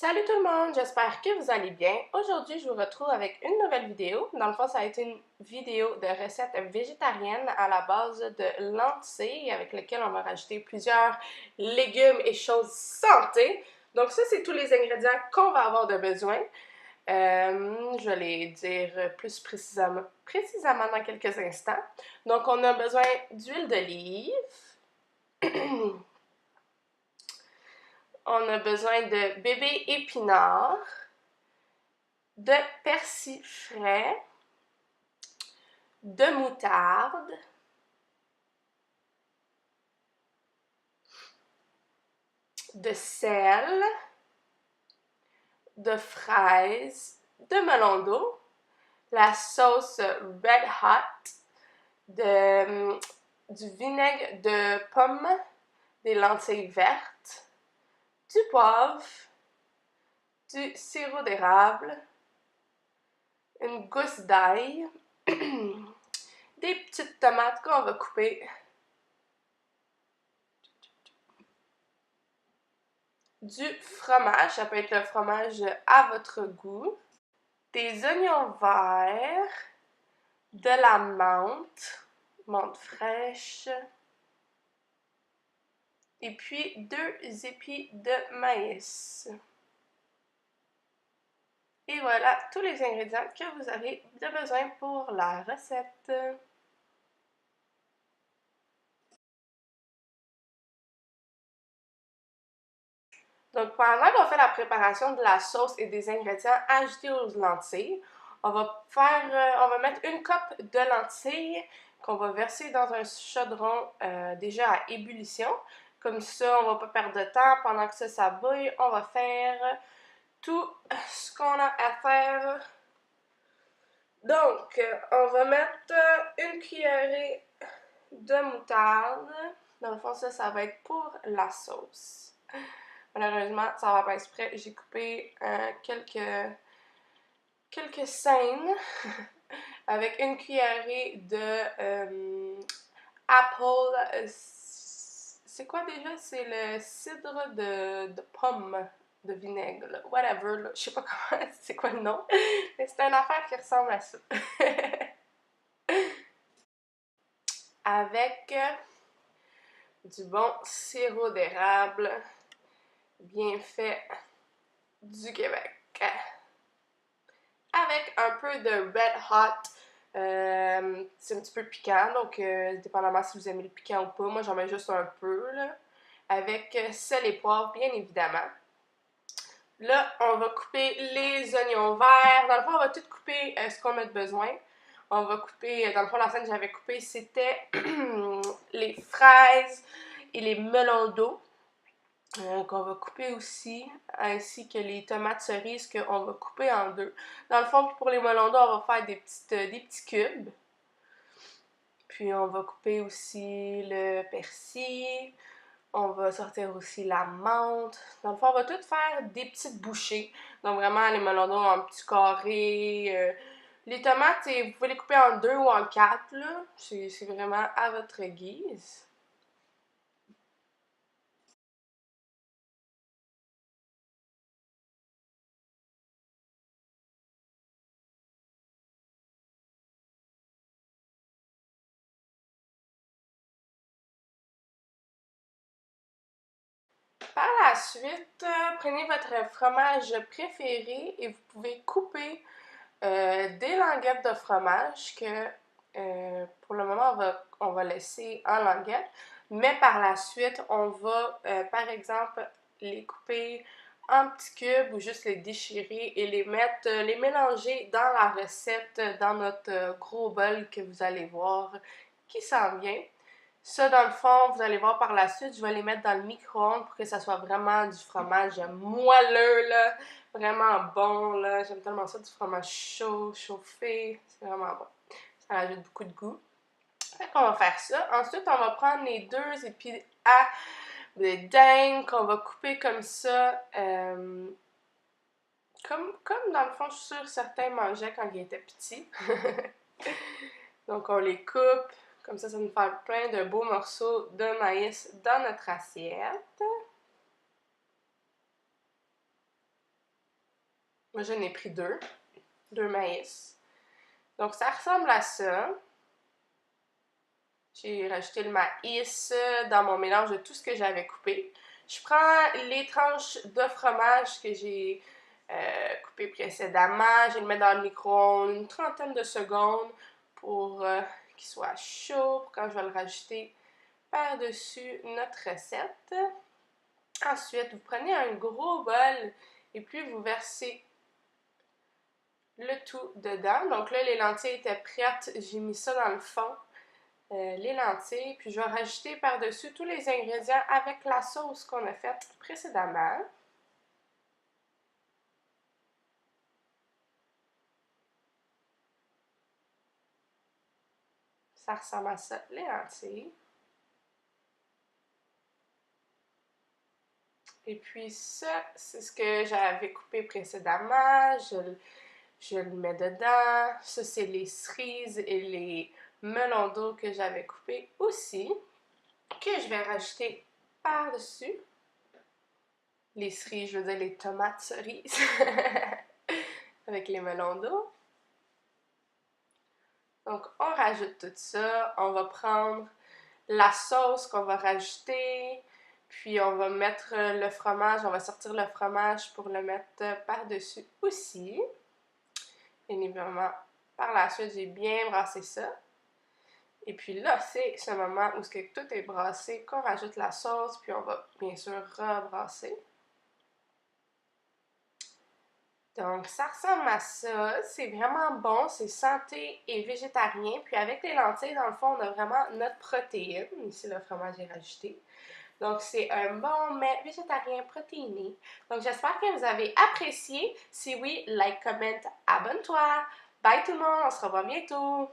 Salut tout le monde, j'espère que vous allez bien. Aujourd'hui, je vous retrouve avec une nouvelle vidéo. Dans le fond, ça a été une vidéo de recettes végétariennes à la base de lentilles avec lesquelles on va rajouter plusieurs légumes et choses santé. Donc ça, c'est tous les ingrédients qu'on va avoir de besoin. Je vais les dire plus précisément dans quelques instants. Donc, on a besoin d'huile d'olive. On a besoin de bébé épinard, de persil frais, de moutarde, de sel, de fraises, de melon d'eau, la sauce Red Hot, du vinaigre de pomme, des lentilles vertes, du poivre, du sirop d'érable, une gousse d'ail, des petites tomates qu'on va couper, du fromage, ça peut être le fromage à votre goût, des oignons verts, de la menthe fraîche, et puis 2 épis de maïs. Et voilà tous les ingrédients que vous avez de besoin pour la recette. Donc pendant qu'on fait la préparation de la sauce et des ingrédients ajoutés aux lentilles, on va mettre une coupe de lentilles qu'on va verser dans un chaudron déjà à ébullition. Comme ça, on va pas perdre de temps. Pendant que ça bouille, on va faire tout ce qu'on a à faire. Donc, on va mettre une cuillerée de moutarde. Dans le fond, ça va être pour la sauce. Malheureusement, ça va pas exprès. J'ai coupé quelques scènes avec une cuillerée de apple. C'est quoi déjà? C'est le cidre de pomme de vinaigre, là. Whatever, là. Je sais pas comment, c'est quoi le nom, mais c'est une affaire qui ressemble à ça. Avec du bon sirop d'érable bien fait du Québec. Avec un peu de Red Hot. C'est un petit peu piquant, donc dépendamment si vous aimez le piquant ou pas, moi j'en mets juste un peu, là. Avec sel et poivre, bien évidemment. Là, on va couper les oignons verts. Dans le fond, on va tout couper ce qu'on a de besoin. On va couper, dans le fond, la scène que j'avais coupée, c'était les fraises et les melons d'eau. Qu'on va couper aussi, ainsi que les tomates cerises qu'on va couper en deux. Dans le fond, pour les melons d'eau, on va faire des petits cubes. Puis on va couper aussi le persil. On va sortir aussi la menthe. Dans le fond, on va tout faire des petites bouchées. Donc vraiment, les melons d'eau en petits carrés. Les tomates, vous pouvez les couper en 2 ou en 4, là. C'est vraiment à votre guise. Par la suite, prenez votre fromage préféré et vous pouvez couper des languettes de fromage que pour le moment on va laisser en languettes, mais par la suite on va par exemple les couper en petits cubes ou juste les déchirer et les mélanger dans la recette, dans notre gros bol que vous allez voir qui s'en vient. Ça, dans le fond, vous allez voir par la suite, je vais les mettre dans le micro-ondes pour que ça soit vraiment du fromage moelleux, là. Vraiment bon, là. J'aime tellement ça, du fromage chaud, chauffé. C'est vraiment bon. Ça ajoute beaucoup de goût. Fait qu'on va faire ça. Ensuite, on va prendre les 2 épis à de dinde qu'on va couper comme ça. Comme dans le fond, je suis sûre certains mangeaient quand ils étaient petits. Donc, on les coupe. Comme ça nous fait plein de beaux morceaux de maïs dans notre assiette. Moi, j'en ai pris deux maïs. Donc, ça ressemble à ça. J'ai rajouté le maïs dans mon mélange de tout ce que j'avais coupé. Je prends les tranches de fromage que j'ai coupées précédemment. Je les mets dans le micro-ondes une trentaine de secondes pour qu'il soit chaud, pour quand je vais le rajouter par-dessus notre recette. Ensuite, vous prenez un gros bol et puis vous versez le tout dedans. Donc là, les lentilles étaient prêtes. J'ai mis ça dans le fond. Les lentilles, puis je vais rajouter par-dessus tous les ingrédients avec la sauce qu'on a faite précédemment. Ça ressemble à ça, les lentilles. Et puis ça, c'est ce que j'avais coupé précédemment. Je le mets dedans. Ça, c'est les cerises et les melons d'eau que j'avais coupés aussi, que je vais rajouter par-dessus. Les cerises, je veux dire les tomates cerises avec les melons d'eau. Donc, on rajoute tout ça. On va prendre la sauce qu'on va rajouter. Puis, on va mettre le fromage. On va sortir le fromage pour le mettre par-dessus aussi. Bien évidemment, par la suite, j'ai bien brassé ça. Et puis là, c'est ce moment où tout est brassé qu'on rajoute la sauce. Puis, on va bien sûr rebrasser. Donc, ça ressemble à ça. C'est vraiment bon. C'est santé et végétarien. Puis avec les lentilles, dans le fond, on a vraiment notre protéine. Ici, le fromage est rajouté. Donc, c'est un bon mets végétarien protéiné. Donc, j'espère que vous avez apprécié. Si oui, like, comment, abonne-toi. Bye tout le monde. On se revoit bientôt.